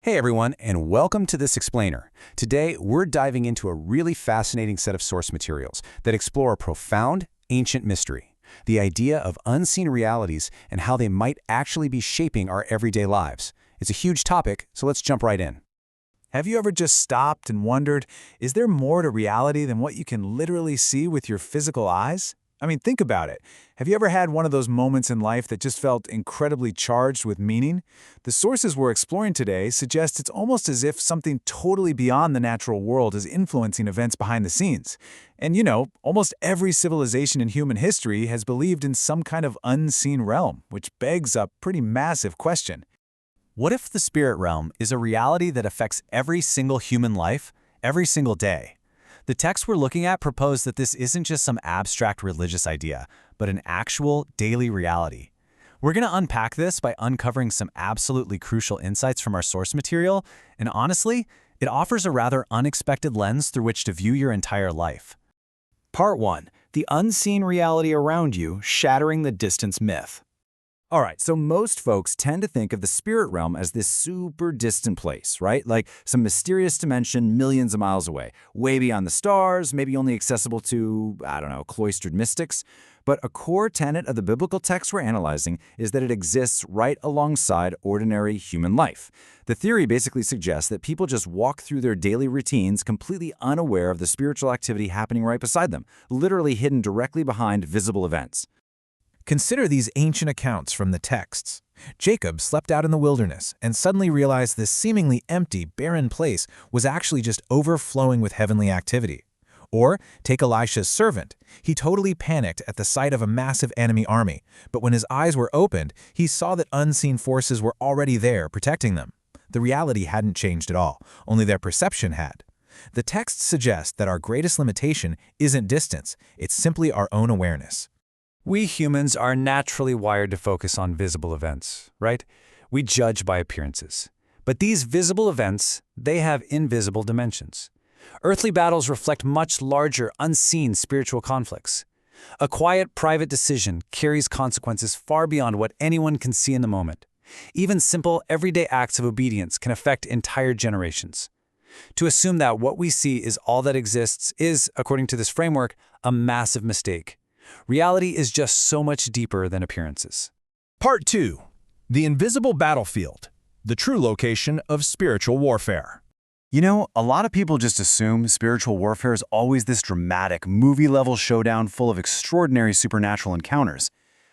Hey everyone, and welcome to this explainer. Today, we're diving into a really fascinating set of source materials that explore a profound, ancient mystery, the idea of unseen realities and how they might actually be shaping our everyday lives. It's a huge topic, so let's jump right in. Have you ever just stopped and wondered, is there more to reality than what you can literally see with your physical eyes? I mean, think about it. Have you ever had one of those moments in life that just felt incredibly charged with meaning? The sources we're exploring today suggest it's almost as if something totally beyond the natural world is influencing events behind the scenes. And almost every civilization in human history has believed in some kind of unseen realm, which begs a pretty massive question. What if the spirit realm is a reality that affects every single human life, every single day? The texts we're looking at propose that this isn't just some abstract religious idea, but an actual daily reality. We're going to unpack this by uncovering some absolutely crucial insights from our source material, and honestly, it offers a rather unexpected lens through which to view your entire life. Part 1. The unseen reality around you, shattering the distance myth. All right, so most folks tend to think of the spirit realm as this super distant place, right? Like some mysterious dimension millions of miles away, way beyond the stars, maybe only accessible to, cloistered mystics. But a core tenet of the biblical text we're analyzing is that it exists right alongside ordinary human life. The theory basically suggests that people just walk through their daily routines completely unaware of the spiritual activity happening right beside them, literally hidden directly behind visible events. Consider these ancient accounts from the texts. Jacob slept out in the wilderness and suddenly realized this seemingly empty, barren place was actually just overflowing with heavenly activity. Or take Elisha's servant. He totally panicked at the sight of a massive enemy army, but when his eyes were opened, he saw that unseen forces were already there protecting them. The reality hadn't changed at all, only their perception had. The texts suggest that our greatest limitation isn't distance, it's simply our own awareness. We humans are naturally wired to focus on visible events, right? We judge by appearances. But these visible events, they have invisible dimensions. Earthly battles reflect much larger, unseen spiritual conflicts. A quiet, private decision carries consequences far beyond what anyone can see in the moment. Even simple, everyday acts of obedience can affect entire generations. To assume that what we see is all that exists is, according to this framework, a massive mistake. Reality is just so much deeper than appearances. Part 2. The invisible battlefield, the true location of spiritual warfare. A lot of people just assume spiritual warfare is always this dramatic, movie-level showdown full of extraordinary supernatural encounters.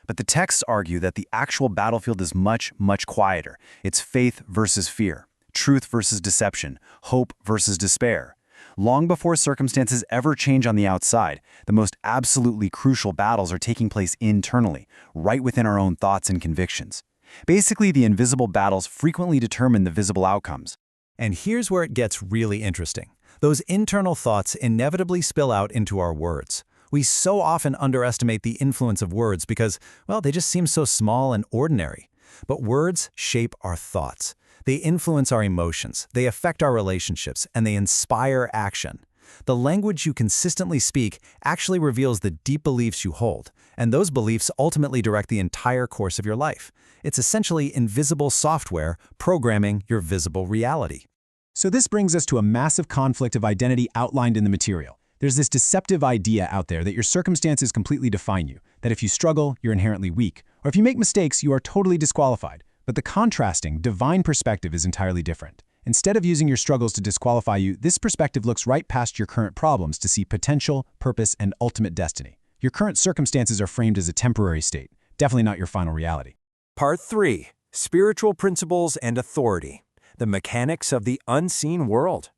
But the texts argue that the actual battlefield is much, much quieter. It's faith versus fear, truth versus deception, hope versus despair. Long before circumstances ever change on the outside, the most absolutely crucial battles are taking place internally, right within our own thoughts and convictions. Basically, the invisible battles frequently determine the visible outcomes. And here's where it gets really interesting. Those internal thoughts inevitably spill out into our words. We so often underestimate the influence of words because, they just seem so small and ordinary. But words shape our thoughts. They influence our emotions, they affect our relationships, and they inspire action. The language you consistently speak actually reveals the deep beliefs you hold, and those beliefs ultimately direct the entire course of your life. It's essentially invisible software programming your visible reality. So this brings us to a massive conflict of identity outlined in the material. There's this deceptive idea out there that your circumstances completely define you, that if you struggle, you're inherently weak, or if you make mistakes, you are totally disqualified. But the contrasting, divine perspective is entirely different. Instead of using your struggles to disqualify you, this perspective looks right past your current problems to see potential, purpose, and ultimate destiny. Your current circumstances are framed as a temporary state, definitely not your final reality. Part 3. Spiritual Principles and Authority. The Mechanics of the Unseen World.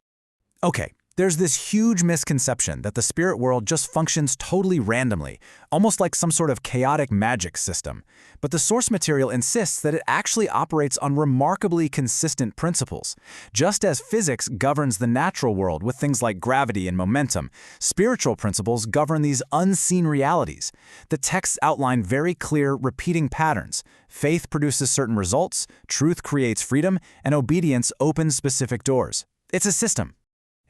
Okay, there's this huge misconception that the spirit world just functions totally randomly, almost like some sort of chaotic magic system. But the source material insists that it actually operates on remarkably consistent principles. Just as physics governs the natural world with things like gravity and momentum, spiritual principles govern these unseen realities. The texts outline very clear, repeating patterns. Faith produces certain results, truth creates freedom, and obedience opens specific doors. It's a system.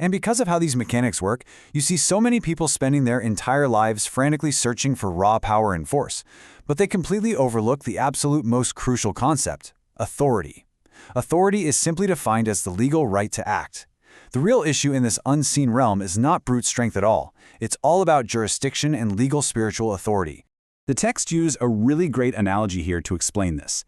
And because of how these mechanics work, you see so many people spending their entire lives frantically searching for raw power and force. But they completely overlook the absolute most crucial concept, authority. Authority is simply defined as the legal right to act. The real issue in this unseen realm is not brute strength at all. It's all about jurisdiction and legal spiritual authority. The texts use a really great analogy here to explain this.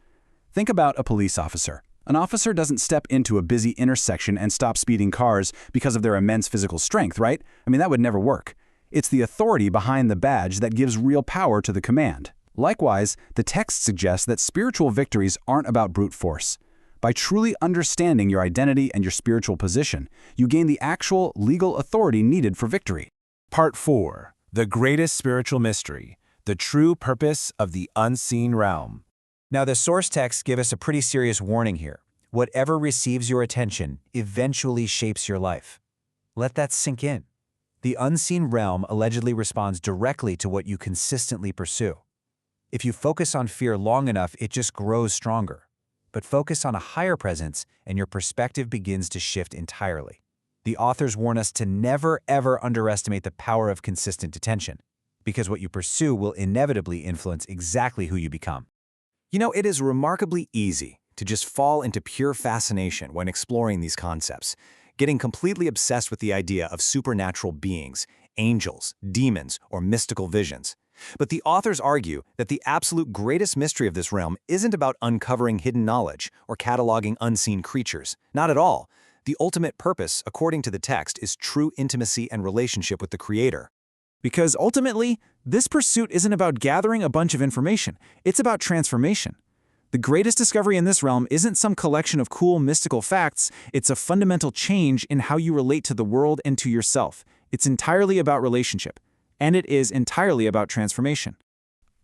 Think about a police officer. An officer doesn't step into a busy intersection and stop speeding cars because of their immense physical strength, right? I mean, that would never work. It's the authority behind the badge that gives real power to the command. Likewise, the text suggests that spiritual victories aren't about brute force. By truly understanding your identity and your spiritual position, you gain the actual legal authority needed for victory. Part 4. The greatest spiritual mystery, the true purpose of the unseen realm. Now, the source texts give us a pretty serious warning here. Whatever receives your attention eventually shapes your life. Let that sink in. The unseen realm allegedly responds directly to what you consistently pursue. If you focus on fear long enough, it just grows stronger. But focus on a higher presence, and your perspective begins to shift entirely. The authors warn us to never, ever underestimate the power of consistent attention, because what you pursue will inevitably influence exactly who you become. You know, it is remarkably easy to just fall into pure fascination when exploring these concepts, getting completely obsessed with the idea of supernatural beings, angels, demons, or mystical visions. But the authors argue that the absolute greatest mystery of this realm isn't about uncovering hidden knowledge or cataloging unseen creatures. Not at all. The ultimate purpose, according to the text, is true intimacy and relationship with the Creator. Because ultimately, this pursuit isn't about gathering a bunch of information. It's about transformation. The greatest discovery in this realm isn't some collection of cool mystical facts. It's a fundamental change in how you relate to the world and to yourself. It's entirely about relationship. And it is entirely about transformation.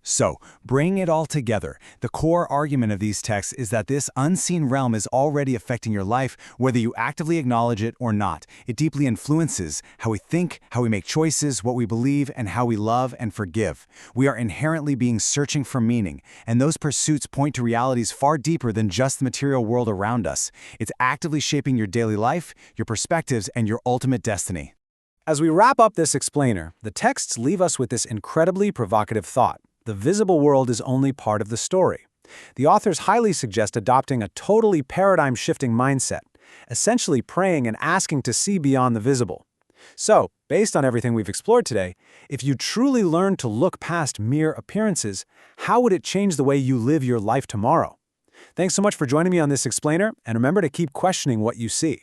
So, bringing it all together, the core argument of these texts is that this unseen realm is already affecting your life, whether you actively acknowledge it or not. It deeply influences how we think, how we make choices, what we believe, and how we love and forgive. We are inherently being searching for meaning, and those pursuits point to realities far deeper than just the material world around us. It's actively shaping your daily life, your perspectives, and your ultimate destiny. As we wrap up this explainer, the texts leave us with this incredibly provocative thought. The visible world is only part of the story. The authors highly suggest adopting a totally paradigm-shifting mindset, essentially praying and asking to see beyond the visible. So, based on everything we've explored today, if you truly learned to look past mere appearances, how would it change the way you live your life tomorrow? Thanks so much for joining me on this explainer, and remember to keep questioning what you see.